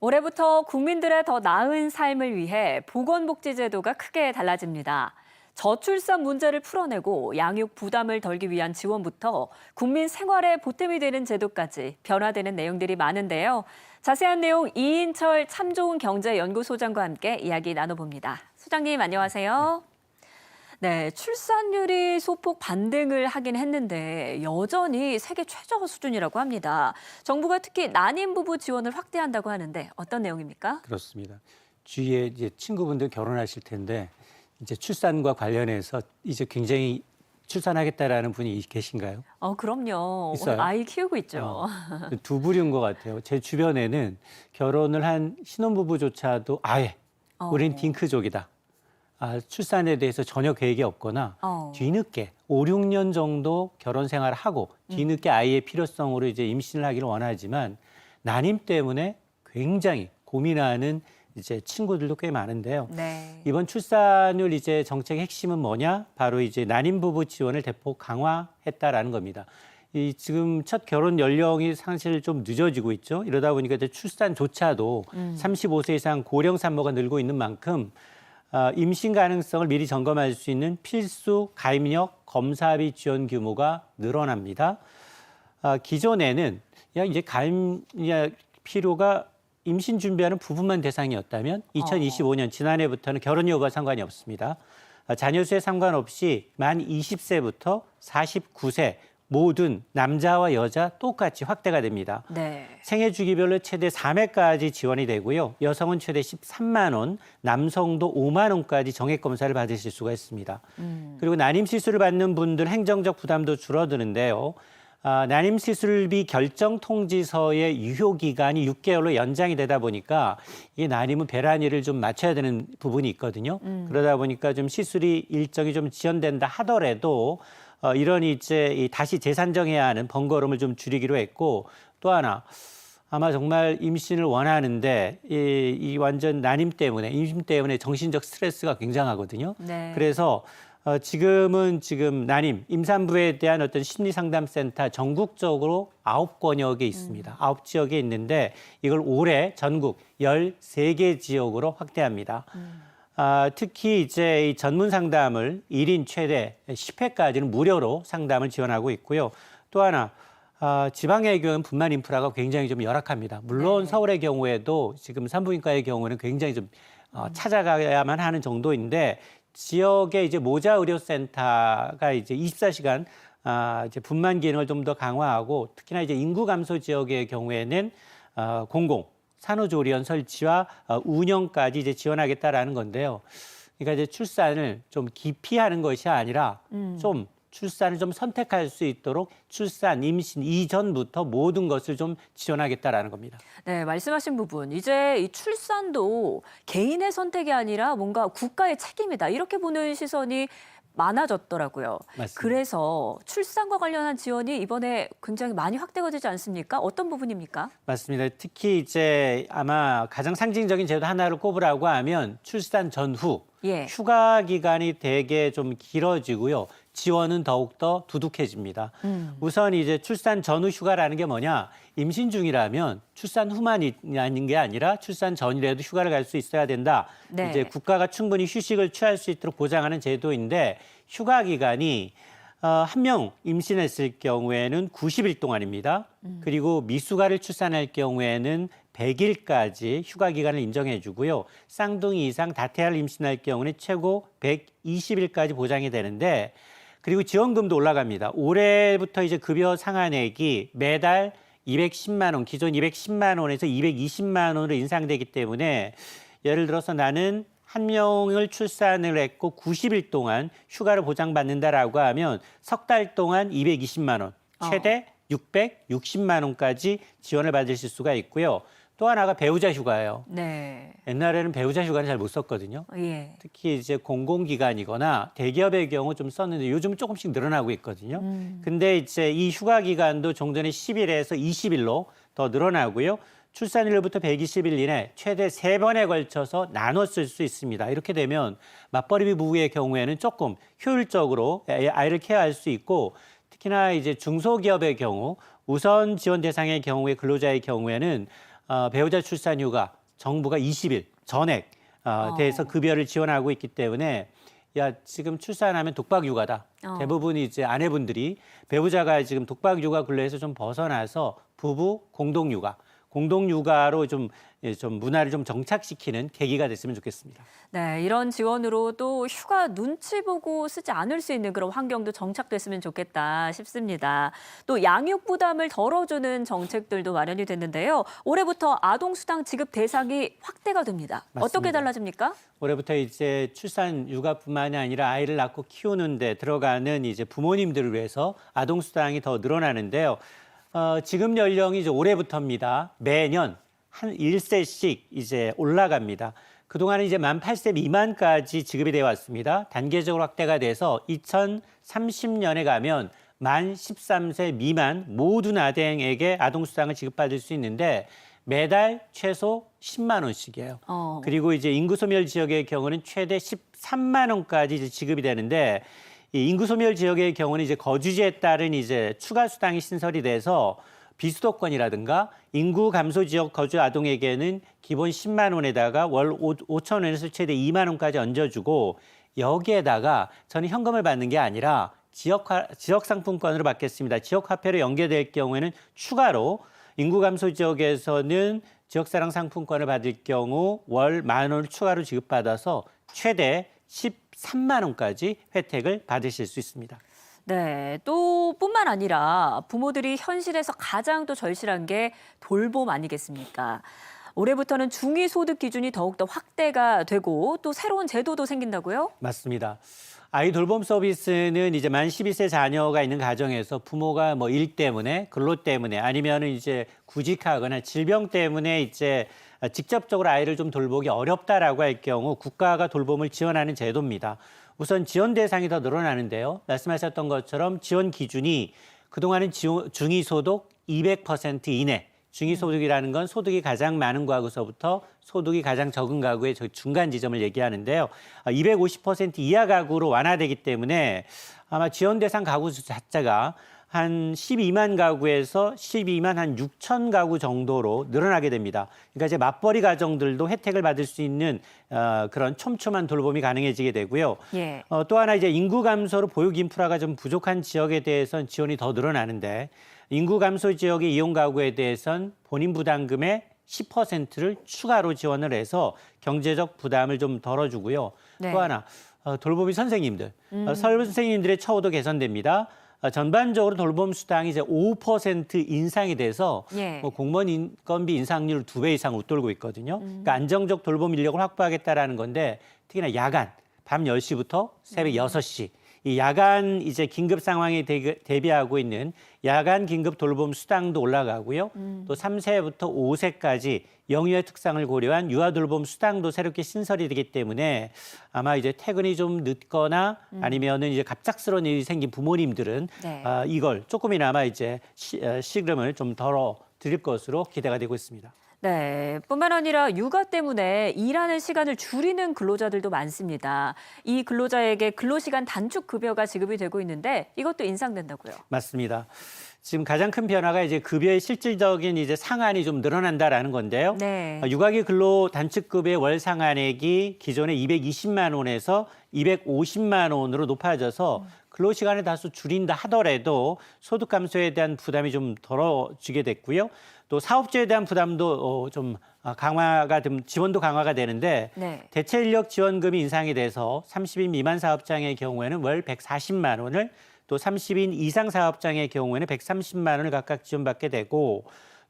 올해부터 국민들의 더 나은 삶을 위해 보건복지제도가 크게 달라집니다. 저출산 문제를 풀어내고 양육 부담을 덜기 위한 지원부터 국민 생활에 보탬이 되는 제도까지 변화되는 내용들이 많은데요. 자세한 내용 이인철 참 좋은 경제연구소장과 함께 이야기 나눠봅니다. 소장님 안녕하세요. 네, 출산율이 소폭 반등을 하긴 했는데 여전히 세계 최저 수준이라고 합니다. 정부가 특히 난임 부부 지원을 확대한다고 하는데 어떤 내용입니까? 그렇습니다. 주위에 이제 친구분들 결혼하실 텐데 이제 출산과 관련해서 이제 굉장히 출산하겠다라는 분이 계신가요? 그럼요. 오늘 있어요? 아이 키우고 있죠. 두 부류인 것 같아요. 제 주변에는 결혼을 한 신혼부부조차도 아예 우린 어, 딩크족이다. 출산에 대해서 전혀 계획이 없거나 어. 뒤늦게 5, 6년 정도 결혼 생활을 하고 뒤늦게 아이의 필요성으로 이제 임신을 하기를 원하지만 난임 때문에 굉장히 고민하는 이제 친구들도 꽤 많은데요. 네. 이번 출산율 이제 정책의 핵심은 뭐냐? 바로 이제 난임 부부 지원을 대폭 강화했다라는 겁니다. 이 지금 첫 결혼 연령이 사실 좀 늦어지고 있죠. 이러다 보니까 이제 출산조차도 35세 이상 고령 산모가 늘고 있는 만큼 임신 가능성을 미리 점검할 수 있는 필수 가입력 검사비 지원 규모가 늘어납니다. 기존에는 이제 가입 필요가 임신 준비하는 부부만 대상이었다면 2025년 지난해부터는 결혼 여부와 상관이 없습니다. 자녀 수에 상관없이 만 20세부터 49세 모든 남자와 여자 똑같이 확대가 됩니다. 네. 생애 주기별로 최대 3회까지 지원이 되고요. 여성은 최대 13만 원, 남성도 5만 원까지 정액 검사를 받으실 수가 있습니다. 그리고 난임 시술을 받는 분들 행정적 부담도 줄어드는데요. 난임 시술비 결정 통지서의 유효 기간이 6개월로 연장이 되다 보니까 이 난임은 배란일을 좀 맞춰야 되는 부분이 있거든요. 그러다 보니까 좀 시술이 일정이 좀 지연된다 하더라도 이런 이제 다시 재산정해야 하는 번거로움을 좀 줄이기로 했고 또 하나 아마 정말 임신을 원하는데 이 완전 난임 때문에 임신 때문에 정신적 스트레스가 굉장하거든요. 네. 그래서 지금 난임, 임산부에 대한 어떤 심리상담센터 전국적으로 9권역에 있습니다. 9지역에 있는데 이걸 올해 전국 13개 지역으로 확대합니다. 특히 이제 이 전문 상담을 1인 최대 10회까지는 무료로 상담을 지원하고 있고요. 또 하나 지방의 경우는 분만 인프라가 굉장히 좀 열악합니다. 물론 네. 서울의 경우에도 지금 산부인과의 경우는 굉장히 좀 찾아가야만 하는 정도인데 지역의 이제 모자 의료센터가 이제 24시간 이제 분만 기능을 좀 더 강화하고 특히나 이제 인구 감소 지역의 경우에는 공공 산후조리원 설치와 운영까지 이제 지원하겠다라는 건데요. 그러니까 이제 출산을 좀 기피하는 것이 아니라 좀 출산을 좀 선택할 수 있도록 출산, 임신 이전부터 모든 것을 좀 지원하겠다라는 겁니다. 네, 말씀하신 부분. 이제 이 출산도 개인의 선택이 아니라 뭔가 국가의 책임이다. 이렇게 보는 시선이 많아졌더라고요. 맞습니다. 그래서 출산과 관련한 지원이 이번에 굉장히 많이 확대가 되지 않습니까? 어떤 부분입니까? 맞습니다. 특히 이제 아마 가장 상징적인 제도 하나를 꼽으라고 하면 출산 전후 예. 휴가 기간이 되게 좀 길어지고요. 지원은 더욱더 두둑해집니다. 우선 이제 출산 전후 휴가라는 게 뭐냐? 임신 중이라면 출산 후만 있는 게 아니라 출산 전이라도 휴가를 갈 수 있어야 된다. 네. 이제 국가가 충분히 휴식을 취할 수 있도록 보장하는 제도인데 휴가 기간이 한 명 임신했을 경우에는 90일 동안입니다. 그리고 미숙아를 출산할 경우에는 100일까지 휴가 기간을 인정해 주고요. 쌍둥이 이상 다태아를 임신할 경우는 최고 120일까지 보장이 되는데 그리고 지원금도 올라갑니다. 올해부터 이제 급여 상한액이 매달 210만 원, 기존 210만 원에서 220만 원으로 인상되기 때문에 예를 들어서 나는 한 명을 출산을 했고 90일 동안 휴가를 보장받는다라고 하면 석 달 동안 220만 원, 최대 660만 원까지 지원을 받으실 수가 있고요. 또 하나가 배우자 휴가예요. 네. 옛날에는 배우자 휴가를 잘 못 썼거든요. 예. 특히 이제 공공기관이거나 대기업의 경우 좀 썼는데 요즘 조금씩 늘어나고 있거든요. 근데 이제 이 휴가 기간도 종전에 10일에서 20일로 더 늘어나고요. 출산일로부터 120일 이내 최대 3번에 걸쳐서 나눠 쓸 수 있습니다. 이렇게 되면 맞벌이 부부의 경우에는 조금 효율적으로 아이를 케어할 수 있고 특히나 이제 중소기업의 경우 우선 지원 대상의 경우에 근로자의 경우에는 배우자 출산휴가 정부가 20일 전액 대해서 급여를 지원하고 있기 때문에 야 지금 출산하면 독박육아다. 대부분 이제 아내분들이 배우자가 지금 독박육아 굴레에서 좀 벗어나서 부부 공동육아로 좀 문화를 좀 정착시키는 계기가 됐으면 좋겠습니다. 네, 이런 지원으로 또 휴가 눈치 보고 쓰지 않을 수 있는 그런 환경도 정착됐으면 좋겠다 싶습니다. 또 양육 부담을 덜어주는 정책들도 마련이 됐는데요. 올해부터 아동수당 지급 대상이 확대가 됩니다. 맞습니다. 어떻게 달라집니까? 올해부터 이제 출산 육아뿐만이 아니라 아이를 낳고 키우는 데 들어가는 이제 부모님들을 위해서 아동수당이 더 늘어나는데요. 지급 연령이 이제 올해부터입니다. 매년 한 1세씩 이제 올라갑니다. 그동안은 이제 만 8세 미만까지 지급이 되어 왔습니다. 단계적으로 확대가 돼서 2030년에 가면 만 13세 미만 모든 아동에게 아동수당을 지급받을 수 있는데 매달 최소 10만 원씩이에요. 그리고 이제 인구소멸 지역의 경우는 최대 13만 원까지 이제 지급이 되는데 이 인구소멸 지역의 경우는 이제 거주지에 따른 이제 추가 수당이 신설이 돼서 비수도권이라든가 인구 감소 지역 거주 아동에게는 기본 10만 원에다가 월 5천 원에서 최대 2만 원까지 얹어주고 여기에다가 저는 현금을 받는 게 아니라 지역 상품권으로 받겠습니다. 지역 화폐로 연계될 경우에는 추가로 인구 감소 지역에서는 지역사랑 상품권을 받을 경우 월 10,000원을 추가로 지급받아서 최대 13만 원까지 혜택을 받으실 수 있습니다. 네, 또 뿐만 아니라 부모들이 현실에서 가장 또 절실한 게 돌봄 아니겠습니까? 올해부터는 중위소득 기준이 더욱더 확대가 되고 또 새로운 제도도 생긴다고요? 맞습니다. 아이 돌봄 서비스는 이제 만 12세 자녀가 있는 가정에서 부모가 뭐 일 때문에 근로 때문에 아니면은 이제 구직하거나 질병 때문에 이제 직접적으로 아이를 좀 돌보기 어렵다라고 할 경우 국가가 돌봄을 지원하는 제도입니다. 우선 지원 대상이 더 늘어나는데요. 말씀하셨던 것처럼 지원 기준이 그동안은 중위소득 200% 이내, 중위소득이라는 건 소득이 가장 많은 가구서부터 소득이 가장 적은 가구의 중간 지점을 얘기하는데요. 250% 이하 가구로 완화되기 때문에 아마 지원 대상 가구 수 자체가 한 12만 가구에서 12만 한 6천 가구 정도로 늘어나게 됩니다. 그러니까 이제 맞벌이 가정들도 혜택을 받을 수 있는 그런 촘촘한 돌봄이 가능해지게 되고요. 예. 또 하나 이제 인구 감소로 보육 인프라가 좀 부족한 지역에 대해서는 지원이 더 늘어나는데 인구 감소 지역의 이용 가구에 대해선 본인 부담금의 10%를 추가로 지원을 해서 경제적 부담을 좀 덜어주고요. 네. 또 하나 돌보미 선생님들, 선생님들의 처우도 개선됩니다. 전반적으로 돌봄 수당이 이제 5% 인상이 돼서 예. 공무원 인건비 인상률 2배 이상 웃돌고 있거든요. 그러니까 안정적 돌봄 인력을 확보하겠다라는 건데 특히나 야간 밤 10시부터 새벽 6시 이 야간 이제 긴급 상황에 대비하고 있는 야간 긴급 돌봄 수당도 올라가고요. 또 3세부터 5세까지 영유아 특성을 고려한 유아 돌봄 수당도 새롭게 신설이 되기 때문에 아마 이제 퇴근이 좀 늦거나 아니면은 이제 갑작스러운 일이 생긴 부모님들은 네. 이걸 조금이나마 이제 시름을 좀 덜어 드릴 것으로 기대가 되고 있습니다. 네, 뿐만 아니라 육아 때문에 일하는 시간을 줄이는 근로자들도 많습니다. 이 근로자에게 근로시간 단축 급여가 지급이 되고 있는데 이것도 인상된다고요. 맞습니다. 지금 가장 큰 변화가 이제 급여의 실질적인 이제 상한이 좀 늘어난다라는 건데요. 네. 육아기 근로 단축급의 월 상한액이 기존의 220만 원에서 250만 원으로 높아져서 근로시간을 다소 줄인다 하더라도 소득 감소에 대한 부담이 좀 덜어지게 됐고요. 또 사업주에 대한 부담도 좀 강화가 좀 지원도 강화가 되는데 네. 대체 인력 지원금이 인상이 돼서 30인 미만 사업장의 경우에는 월 140만 원을 또 30인 이상 사업장의 경우에는 130만 원을 각각 지원받게 되고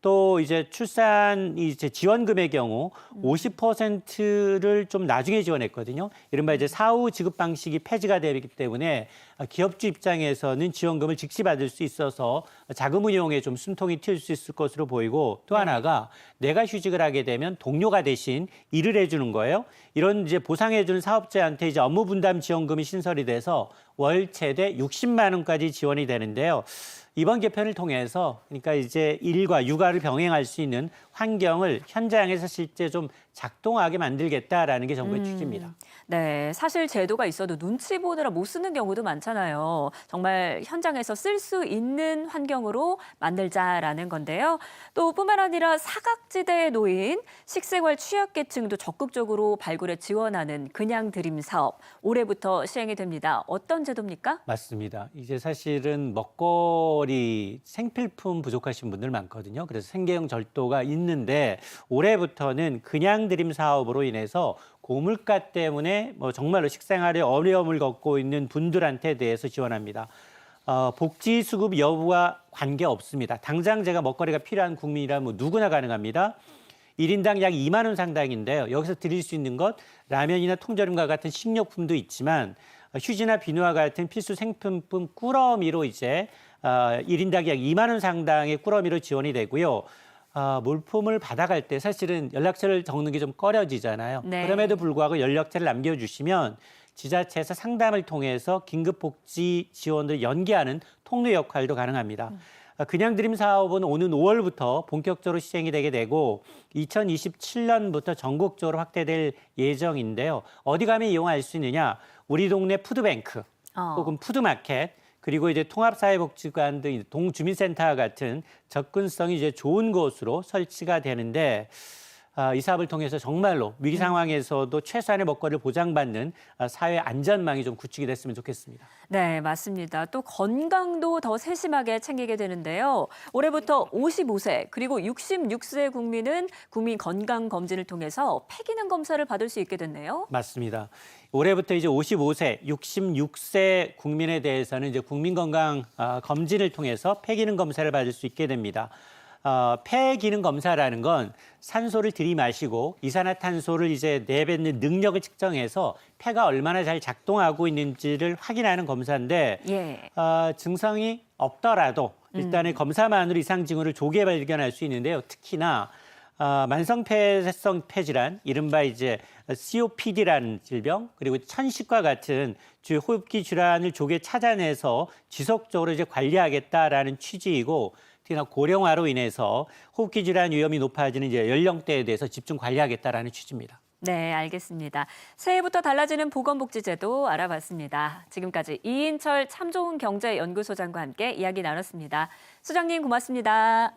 또 이제 출산 이제 지원금의 경우 50%를 좀 나중에 지원했거든요. 이른바 이제 사후 지급 방식이 폐지가 되기 때문에 기업주 입장에서는 지원금을 즉시 받을 수 있어서 자금 운용에 좀 숨통이 튈 수 있을 것으로 보이고 또 하나가 내가 휴직을 하게 되면 동료가 대신 일을 해주는 거예요. 이런 이제 보상해주는 사업자한테 이제 업무 분담 지원금이 신설이 돼서 월 최대 60만 원까지 지원이 되는데요. 이번 개편을 통해서 그러니까 이제 일과 육아를 병행할 수 있는 환경을 현장에서 실제 좀 작동하게 만들겠다라는 게 정부의 취지입니다. 네, 사실 제도가 있어도 눈치 보느라 못 쓰는 경우도 많잖아요. 정말 현장에서 쓸 수 있는 환경으로 만들자라는 건데요. 또 뿐만 아니라 사각지대에 놓인 식생활 취약계층도 적극적으로 발굴에 지원하는 그냥 드림 사업 올해부터 시행이 됩니다. 어떤 제도입니까? 맞습니다. 이제 사실은 먹거리, 생필품 부족하신 분들 많거든요. 그래서 생계형 절도가 있는데 올해부터는 그냥 드림 사업으로 인해서 고물가 때문에 정말로 식생활에 어려움을 겪고 있는 분들한테 대해서 지원합니다. 복지 수급 여부와 관계없습니다. 당장 제가 먹거리가 필요한 국민이라면 누구나 가능합니다. 1인당 약 2만 원 상당인데요. 여기서 드릴 수 있는 것 라면이나 통조림과 같은 식료품도 있지만 휴지나 비누와 같은 필수 생필품 꾸러미로 이제 1인당 약 2만 원 상당의 꾸러미로 지원이 되고요. 물품을 받아갈 때 사실은 연락처를 적는 게 좀 꺼려지잖아요. 네. 그럼에도 불구하고 연락처를 남겨주시면 지자체에서 상담을 통해서 긴급복지 지원을 연계하는 통로 역할도 가능합니다. 그냥 드림 사업은 오는 5월부터 본격적으로 시행이 되게 되고 2027년부터 전국적으로 확대될 예정인데요. 어디 가면 이용할 수 있느냐? 우리 동네 푸드뱅크 혹은 푸드마켓 그리고 이제 통합사회복지관 등 동주민센터 같은 접근성이 이제 좋은 곳으로 설치가 되는데 이 사업을 통해서 정말로 위기 상황에서도 최소한의 먹거리를 보장받는 사회 안전망이 좀 구축이 됐으면 좋겠습니다. 네, 맞습니다. 또 건강도 더 세심하게 챙기게 되는데요. 올해부터 55세 그리고 66세 국민은 국민 건강 검진을 통해서 폐기능 검사를 받을 수 있게 됐네요. 맞습니다. 올해부터 이제 55세, 66세 국민에 대해서는 이제 국민 건강 검진을 통해서 폐기능 검사를 받을 수 있게 됩니다. 폐기능 검사라는 건 산소를 들이마시고 이산화탄소를 이제 내뱉는 능력을 측정해서 폐가 얼마나 잘 작동하고 있는지를 확인하는 검사인데 예. 증상이 없더라도 일단은 검사만으로 이상 징후를 조기에 발견할 수 있는데요. 특히나 만성폐쇄성 폐질환, 이른바 이제 COPD라는 질병, 그리고 천식과 같은 주 호흡기 질환을 조기에 찾아내서 지속적으로 이제 관리하겠다라는 취지이고, 특히나 고령화로 인해서 호흡기 질환 위험이 높아지는 이제 연령대에 대해서 집중 관리하겠다라는 취지입니다. 네, 알겠습니다. 새해부터 달라지는 보건복지제도 알아봤습니다. 지금까지 이인철 참 좋은 경제연구소장과 함께 이야기 나눴습니다. 소장님 고맙습니다.